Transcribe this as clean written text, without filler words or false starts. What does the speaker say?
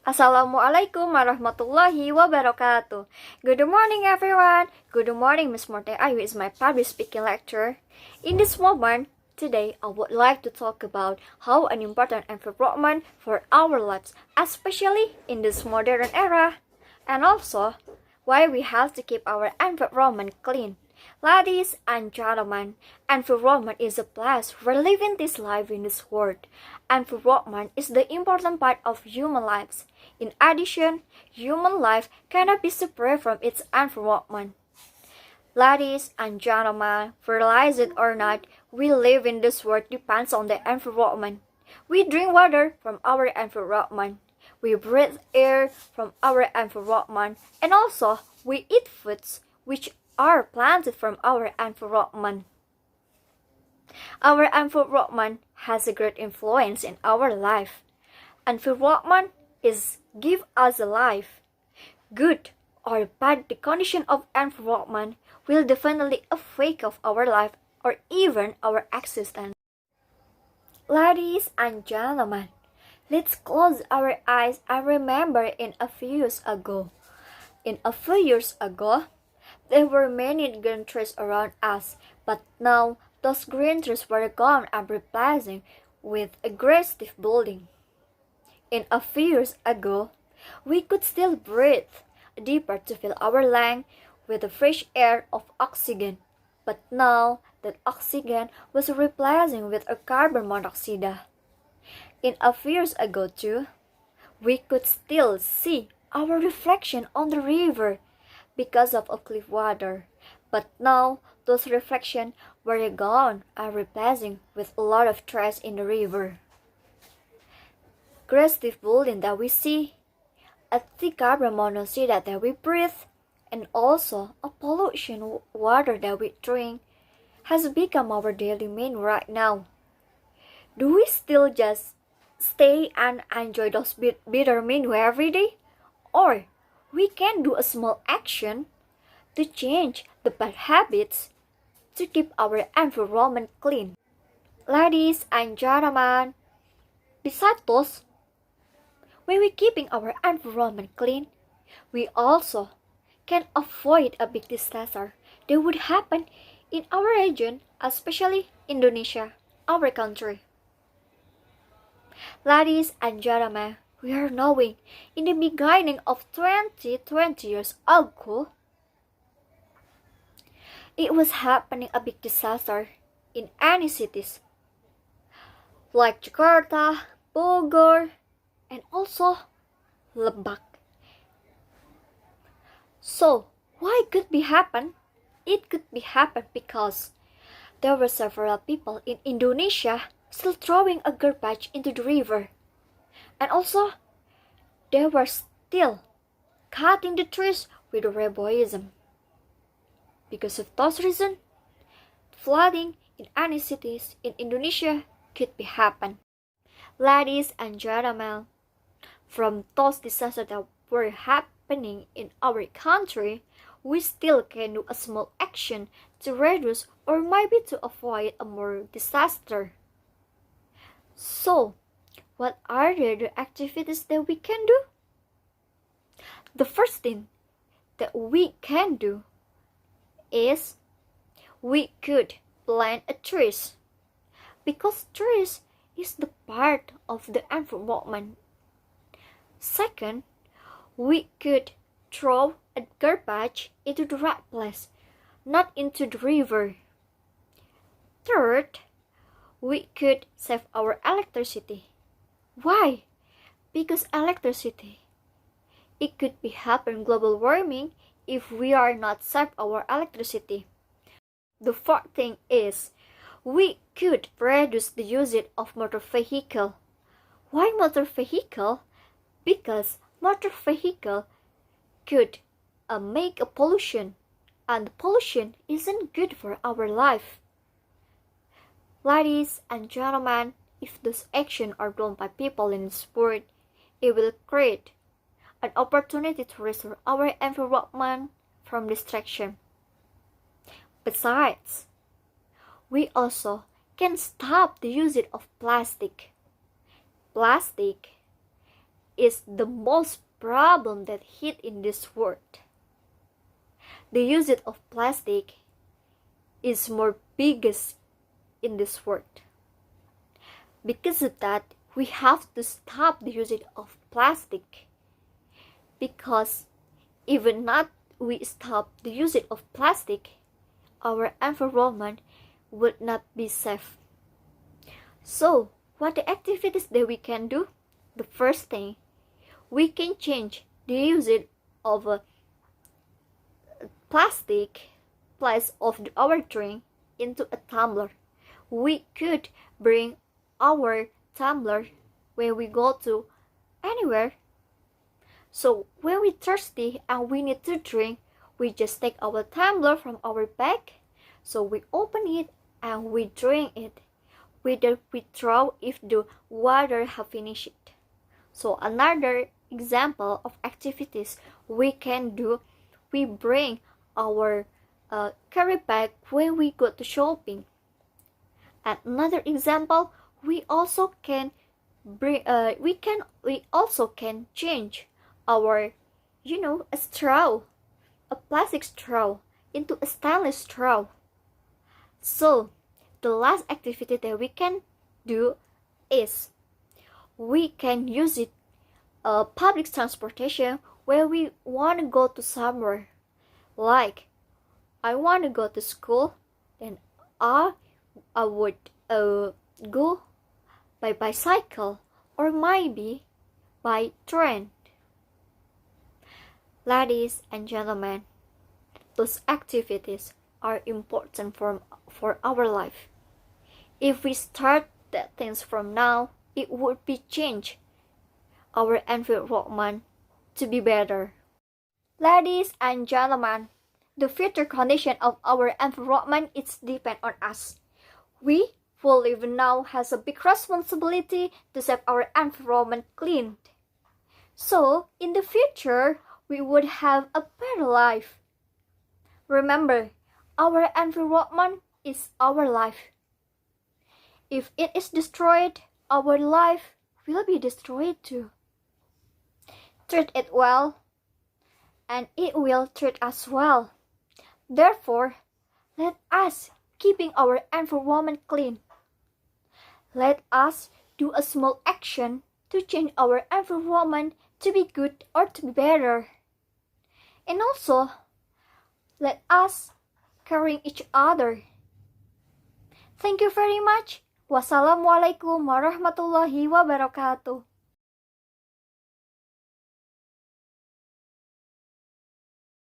Assalamualaikum warahmatullahi wabarakatuh. Good morning, everyone. Good morning, Miss Morte Ayu is my public speaking lecturer. In this moment, today I would like to talk about how an important environment for our lives, especially in this modern era, and also why we have to keep our environment clean. Ladies and gentlemen, environment is a place where living this life in this world. Environment is the important part of human lives. In addition, human life cannot be separate from its environment. Ladies and gentlemen, realize it or not, we live in this world depends on the environment. We drink water from our environment. We breathe air from our environment. And also, we eat foods which are planted from our environment. Our environment has a great influence in our life. Environment is give us a life. Good or bad, the condition of environment will definitely affect of our life or even our existence. Ladies and gentlemen, let's close our eyes and remember in a few years ago. There were many green trees around us, but now those green trees were gone and replaced with aggressive building. In a few years ago, we could still breathe deeper to fill our lungs with the fresh air of oxygen, but now that oxygen was replaced with a carbon monoxide. In a few years ago too, we could still see our reflection on the river because of a clear water, but now those reflections were gone and replaced with a lot of trash in the river. Aggressive building that we see, a thick carbon monoxide that we breathe, and also a pollution water that we drink has become our daily meal right now. Do we still just stay and enjoy those bitter meal every day? Or we can do a small action to change the bad habits to keep our environment clean. Ladies and gentlemen, besides those, when we keeping our environment clean, we also can avoid a big disaster that would happen in our region, especially Indonesia, our country. Ladies and gentlemen, we are knowing in the beginning of 2020 years ago, it was happening a big disaster in any cities like Jakarta, Bogor, and also Lebak. So, why could be happen? It could be happen because there were several people in Indonesia still throwing a garbage into the river. And also, they were still cutting the trees with reboism. Because of those reasons, flooding in any cities in Indonesia could be happen. Ladies and gentlemen, from those disasters that were happening in our country, we still can do a small action to reduce or maybe to avoid a more disaster. So, what are the activities that we can do? The first thing that we can do is we could plant a trees, because trees is the part of the environment. Second, we could throw a garbage into the right place, not into the river. Third, we could save our electricity. Why? Because electricity, it could be happen global warming if we are not save our electricity. The fourth thing is we could reduce the usage of motor vehicle. Why motor vehicle? Because motor vehicle could make a pollution, and pollution isn't good for our life. Ladies and gentlemen, if those actions are done by people in this world, it will create an opportunity to restore our environment from destruction. Besides, we also can stop the usage of plastic. Plastic is the most problem that hit in this world. The usage of plastic is more biggest in this world. Because of that, we have to stop the usage of plastic. Because even not we stop the usage of plastic, our environment would not be safe. So, what the activities that we can do? The first thing, we can change the usage of plastic place of our drink into a tumbler. We could bring our tumbler when we go to anywhere. So when we're thirsty and we need to drink, we just take our tumbler from our bag. So we open it and we drink it. We don't withdraw if the water have finished it. So another example of activities we can do, we bring our carry bag when we go to shopping. And another example, we also can bring we also can change our a straw, a plastic straw into a stainless straw. So the last activity that we can do is we can use it public transportation where we want to go to somewhere. Like I want to go to school, then I would go by bicycle or maybe by train. Ladies and gentlemen, those activities are important for our life. If we start that things from now, it would be change our environment to be better. Ladies and gentlemen, the future condition of our environment is depend on us. We who live now has a big responsibility to save our environment clean. So, in the future, we would have a better life. Remember, our environment is our life. If it is destroyed, our life will be destroyed too. Treat it well, and it will treat us well. Therefore, let us keeping our environment clean. Let us do a small action to change our environment to be good or to be better. And also, let us caring each other. Thank you very much. Wassalamualaikum warahmatullahi wabarakatuh.